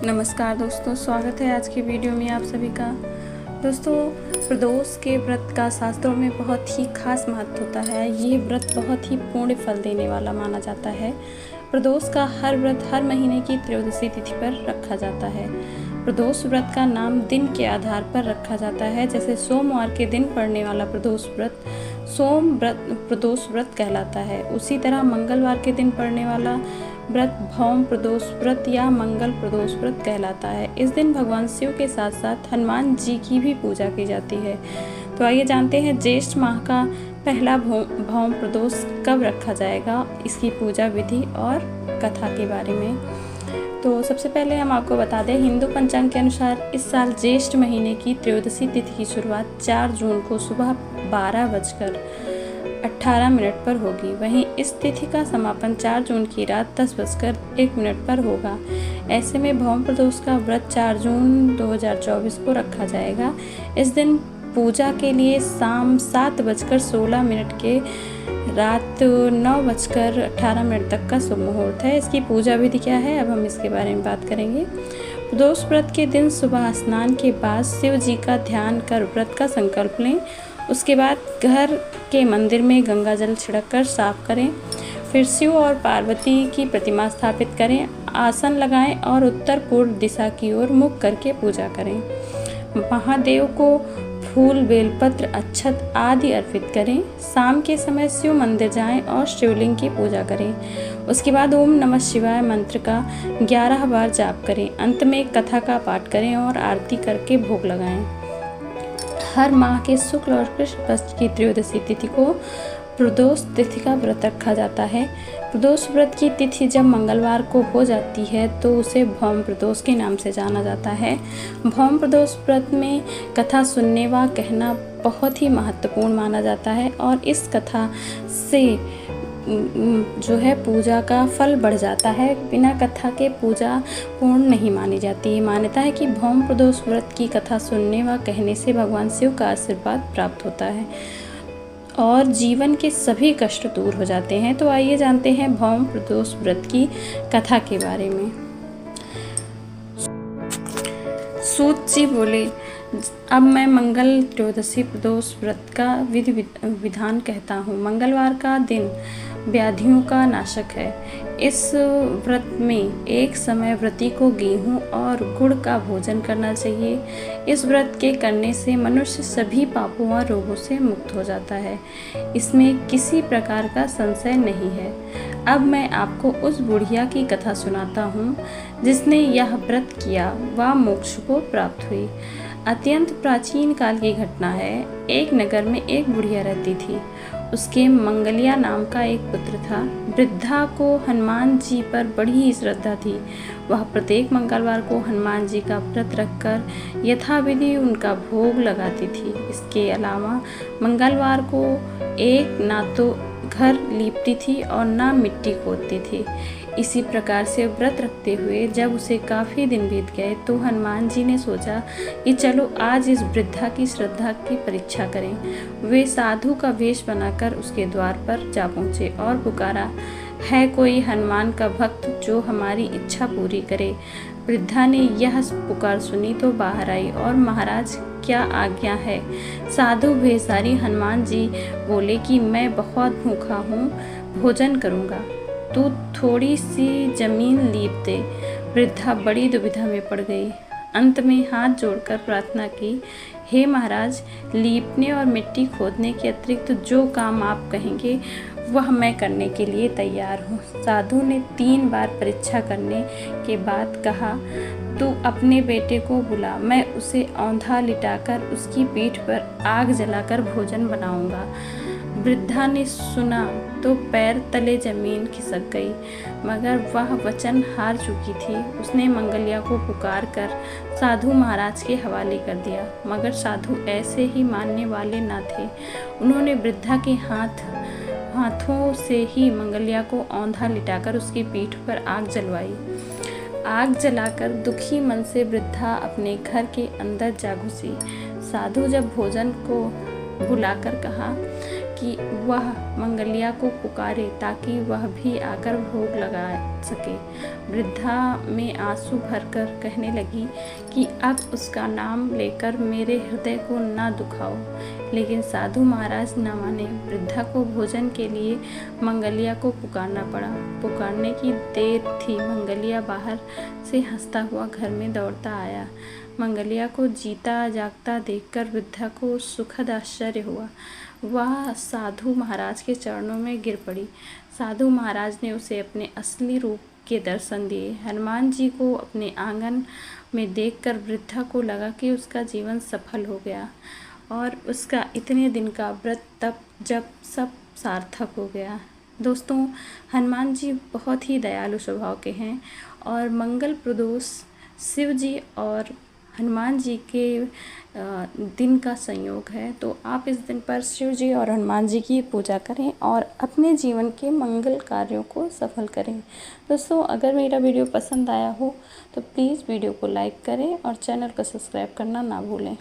नमस्कार दोस्तों, स्वागत है आज की वीडियो में आप सभी का। दोस्तों, प्रदोष के व्रत का शास्त्रों में बहुत ही खास महत्व होता है। ये व्रत बहुत ही पुण्य फल देने वाला माना जाता है। प्रदोष का हर व्रत हर महीने की त्रयोदशी तिथि पर रखा जाता है। प्रदोष व्रत का नाम दिन के आधार पर रखा जाता है। जैसे सोमवार के दिन पड़ने वाला प्रदोष व्रत प्रदोष व्रत कहलाता है। उसी तरह मंगलवार के दिन पड़ने वाला व्रत भौम प्रदोष व्रत या मंगल प्रदोष व्रत कहलाता है। इस दिन भगवान शिव के साथ साथ हनुमान जी की भी पूजा की जाती है। तो आइए जानते हैं ज्येष्ठ माह का पहला भौम प्रदोष कब रखा जाएगा, इसकी पूजा विधि और कथा के बारे में। तो सबसे पहले हम आपको बता दें, हिंदू पंचांग के अनुसार इस साल ज्येष्ठ महीने की त्रयोदशी तिथि की शुरुआत 4 जून को सुबह 12:18 पर होगी। वहीं इस तिथि का समापन 4 जून की रात 10:01 पर होगा। ऐसे में भौम प्रदोष का व्रत 4 जून 2024 को रखा जाएगा। इस दिन पूजा के लिए शाम 7:16 के रात 9:18 तक का शुभ मुहूर्त है। इसकी पूजा विधि क्या है, अब हम इसके बारे में बात करेंगे। प्रदोष व्रत के दिन सुबह स्नान के बाद शिव जी का ध्यान कर व्रत का संकल्प लें। उसके बाद घर के मंदिर में गंगा जल छिड़ककर साफ करें। फिर शिव और पार्वती की प्रतिमा स्थापित करें, आसन लगाएं और उत्तर पूर्व दिशा की ओर मुख करके पूजा करें। महादेव को फूल, बेलपत्र, अक्षत आदि अर्पित करें। शाम के समय शिव मंदिर जाएं और शिवलिंग की पूजा करें। उसके बाद ओम नमः शिवाय मंत्र का 11 बार जाप करें। अंत में कथा का पाठ करें और आरती करके भोग लगाएं। हर माह के शुक्ल और कृष्ण पक्ष की त्रयोदशी तिथि को प्रदोष तिथि का व्रत रखा जाता है। प्रदोष व्रत की तिथि जब मंगलवार को हो जाती है तो उसे भौम प्रदोष के नाम से जाना जाता है। भौम प्रदोष व्रत में कथा सुनने व कहना बहुत ही महत्वपूर्ण माना जाता है और इस कथा से जो है पूजा का फल बढ़ जाता है। बिना कथा के पूजा पूर्ण नहीं मानी जाती है। मान्यता है कि भौम प्रदोष व्रत की कथा सुनने व कहने से भगवान शिव का आशीर्वाद प्राप्त होता है और जीवन के सभी कष्ट दूर हो जाते हैं। तो आइए जानते हैं भौम प्रदोष व्रत की कथा के बारे में। सूत जी बोले, अब मैं मंगल त्रयोदशी प्रदोष व्रत का विधि विधान कहता हूँ। मंगलवार का दिन व्याधियों का नाशक है। इस व्रत में एक समय व्रती को गेहूं और गुड़ का भोजन करना चाहिए। इस व्रत के करने से मनुष्य सभी पापों और रोगों से मुक्त हो जाता है। इसमें किसी प्रकार का संशय नहीं है। अब मैं आपको उस बुढ़िया की कथा सुनाता हूँ जिसने यह व्रत किया व मोक्ष को प्राप्त हुई। अत्यंत प्राचीन काल की घटना है। एक नगर में एक बुढ़िया रहती थी। उसके मंगलिया नाम का एक पुत्र था। वृद्धा को हनुमान जी पर बड़ी ही श्रद्धा थी। वह प्रत्येक मंगलवार को हनुमान जी का व्रत रखकर यथाविधि उनका भोग लगाती थी। इसके अलावा मंगलवार को एक ना तो घर लीपती थी और ना मिट्टी खोदती थी। इसी प्रकार से व्रत रखते हुए जब उसे काफ़ी दिन बीत गए तो हनुमान जी ने सोचा कि चलो आज इस वृद्धा की श्रद्धा की परीक्षा करें। वे साधु का वेश बनाकर उसके द्वार पर जा पहुँचे और पुकारा, है कोई हनुमान का भक्त जो हमारी इच्छा पूरी करे। वृद्धा ने यह पुकार सुनी तो बाहर आई और महाराज क्या आज्ञा है। साधु भेषधारी हनुमान जी बोले कि मैं बहुत भूखा हूँ, भोजन करूँगा, तू थोड़ी सी जमीन लीप दे। वृद्धा बड़ी दुविधा में पड़ गई। अंत में हाथ जोड़कर प्रार्थना की, हे महाराज, लीपने और मिट्टी खोदने के अतिरिक्त जो काम आप कहेंगे वह मैं करने के लिए तैयार हूँ। साधु ने 3 बार परीक्षा करने के बाद कहा, तू अपने बेटे को बुला, मैं उसे औंधा लिटाकर उसकी पीठ पर आग जलाकर भोजन बनाऊंगा। वृद्धा ने सुना तो पैर तले जमीन खिसक गई, मगर वह वचन हार चुकी थी। उसने मंगलिया को पुकार कर साधु महाराज के हवाले कर दिया, मगर साधु ऐसे ही मानने वाले न थे। उन्होंने वृद्धा के हाथों से ही मंगलिया को औंधा लिटाकर उसकी पीठ पर आग जलवाई। आग जलाकर दुखी मन से वृद्धा अपने घर के अंदर जा घुसी। साधु जब भोजन को बुलाकर कहा कि वह मंगलिया को पुकारे ताकि वह भी आकर भोग लगा सके। वृद्धा में आंसू भरकर कहने लगी कि अब उसका नाम लेकर मेरे हृदय को न दुखाओ। लेकिन साधु महाराज न माने। वृद्धा को भोजन के लिए मंगलिया को पुकारना पड़ा। पुकारने की देर थी, मंगलिया बाहर से हंसता हुआ घर में दौड़ता आया। मंगलिया को जीता जागता देखकर वृद्धा को सुखद आश्चर्य हुआ। वह साधु महाराज के चरणों में गिर पड़ी। साधु महाराज ने उसे अपने असली रूप के दर्शन दिए। हनुमान जी को अपने आंगन में देखकर वृद्धा को लगा कि उसका जीवन सफल हो गया और उसका इतने दिन का व्रत तप जप सब सार्थक हो गया। दोस्तों, हनुमान जी बहुत ही दयालु स्वभाव के हैं और मंगल प्रदोष शिव जी और हनुमान जी के दिन का संयोग है। तो आप इस दिन पर शिव जी और हनुमान जी की पूजा करें और अपने जीवन के मंगल कार्यों को सफल करें। दोस्तों, अगर मेरा वीडियो पसंद आया हो तो प्लीज़ वीडियो को लाइक करें और चैनल को सब्सक्राइब करना ना भूलें।